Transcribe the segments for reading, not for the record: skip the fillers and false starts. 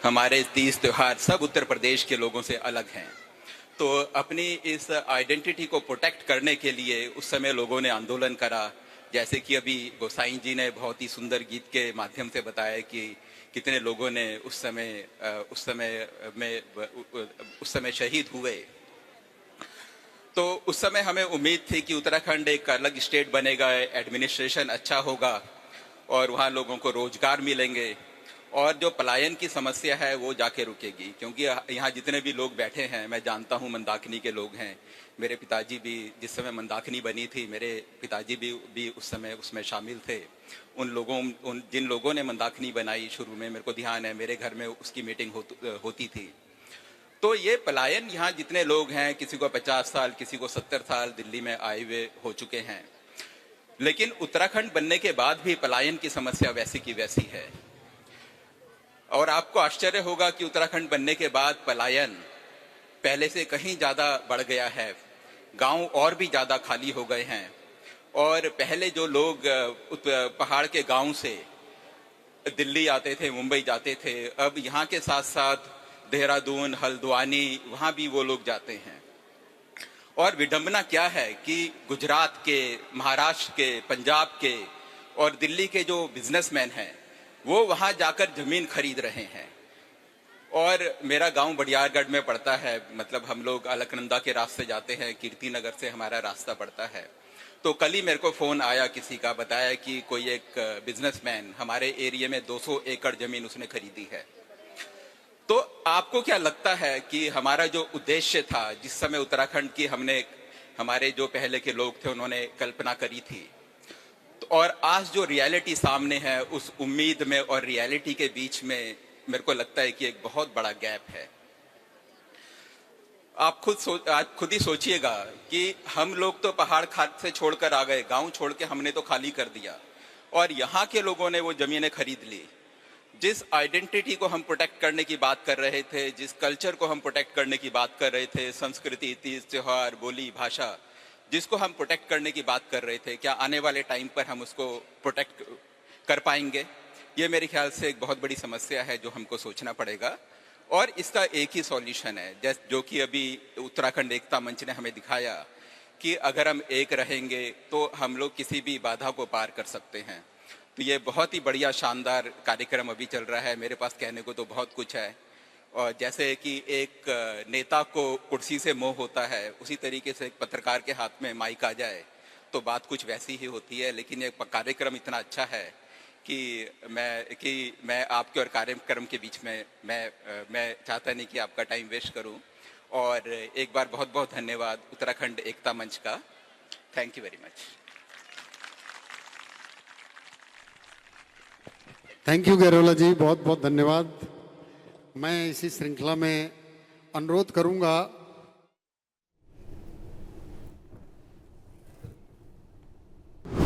हमारे तीज त्योहार सब उत्तर प्रदेश के लोगों से अलग हैं। तो अपनी इस आइडेंटिटी को प्रोटेक्ट करने के लिए उस समय लोगों ने आंदोलन करा, जैसे कि अभी गोसाई जी ने बहुत ही सुंदर गीत के माध्यम से बताया कि कितने लोगों ने उस समय शहीद हुए। तो उस समय हमें उम्मीद थी कि उत्तराखंड एक अलग स्टेट बनेगा, एडमिनिस्ट्रेशन अच्छा होगा और वहाँ लोगों को रोजगार मिलेंगे और जो पलायन की समस्या है वो जाके रुकेगी। क्योंकि यहाँ जितने भी लोग बैठे हैं, मैं जानता हूँ मंदाकिनी के लोग हैं। मेरे पिताजी भी, जिस समय मंदाकिनी बनी थी, मेरे पिताजी भी उस समय उसमें शामिल थे। जिन लोगों ने मंदाकिनी बनाई शुरू में, मेरे को ध्यान है, मेरे घर में उसकी मीटिंग होती थी। तो ये पलायन, यहाँ जितने लोग हैं, किसी को 50 साल, किसी को 70 साल दिल्ली में आए हुए हो चुके हैं, लेकिन उत्तराखंड बनने के बाद भी पलायन की समस्या वैसी की वैसी है। और आपको आश्चर्य होगा कि उत्तराखंड बनने के बाद पलायन पहले से कहीं ज्यादा बढ़ गया है। गांव और भी ज्यादा खाली हो गए हैं और पहले जो लोग पहाड़ के गांव से दिल्ली आते थे, मुंबई जाते थे, अब यहाँ के साथ साथ देहरादून, हल्द्वानी, वहां भी वो लोग जाते हैं। और विडंबना क्या है कि गुजरात के, महाराष्ट्र के, पंजाब के और दिल्ली के जो बिजनेसमैन हैं वो वहां जाकर जमीन खरीद रहे हैं। और मेरा गांव बड़ियारगढ़ में पड़ता है, मतलब हम लोग अलकनंदा के रास्ते जाते हैं, कीर्ति नगर से हमारा रास्ता पड़ता है। तो कल ही मेरे को फोन आया किसी का, बताया कि कोई एक बिजनेसमैन हमारे एरिया में 200 एकड़ जमीन उसने खरीदी है। तो आपको क्या लगता है कि हमारा जो उद्देश्य था, जिस समय उत्तराखंड की हमारे जो पहले के लोग थे उन्होंने कल्पना करी थी, तो और आज जो रियलिटी सामने है, उस उम्मीद में और रियलिटी के बीच में मेरे को लगता है कि एक बहुत बड़ा गैप है। आप खुद ही सोचिएगा कि हम लोग तो पहाड़ खाद से छोड़कर आ गए, गांव छोड़ के हमने तो खाली कर दिया और यहाँ के लोगों ने वो जमीनें खरीद ली। जिस आइडेंटिटी को हम प्रोटेक्ट करने की बात कर रहे थे, जिस कल्चर को हम प्रोटेक्ट करने की बात कर रहे थे, संस्कृति, तीज त्योहार, बोली, भाषा, जिसको हम प्रोटेक्ट करने की बात कर रहे थे, क्या आने वाले टाइम पर हम उसको प्रोटेक्ट कर पाएंगे? ये मेरे ख्याल से एक बहुत बड़ी समस्या है जो हमको सोचना पड़ेगा। और इसका एक ही सॉल्यूशन है, जो कि अभी उत्तराखंड एकता मंच ने हमें दिखाया कि अगर हम एक रहेंगे तो हम लोग किसी भी बाधा को पार कर सकते हैं। तो ये बहुत ही बढ़िया शानदार कार्यक्रम अभी चल रहा है। मेरे पास कहने को तो बहुत कुछ है, और जैसे कि एक नेता को कुर्सी से मोह होता है, उसी तरीके से एक पत्रकार के हाथ में माइक आ जाए तो बात कुछ वैसी ही होती है। लेकिन ये कार्यक्रम इतना अच्छा है कि मैं आपके और कार्यक्रम के बीच में मैं चाहता नहीं कि आपका टाइम वेस्ट करूं। और एक बार बहुत बहुत धन्यवाद उत्तराखंड एकता मंच का। Thank you very much. Thank you Gairola ji, बहुत बहुत धन्यवाद। मैं इसी श्रृंखला में अनुरोध करूंगा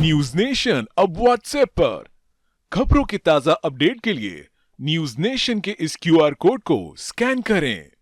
न्यूज नेशन अब व्हाट्सएप पर खबरों की ताजा अपडेट के लिए न्यूज नेशन के इस क्यूआर कोड को स्कैन करें।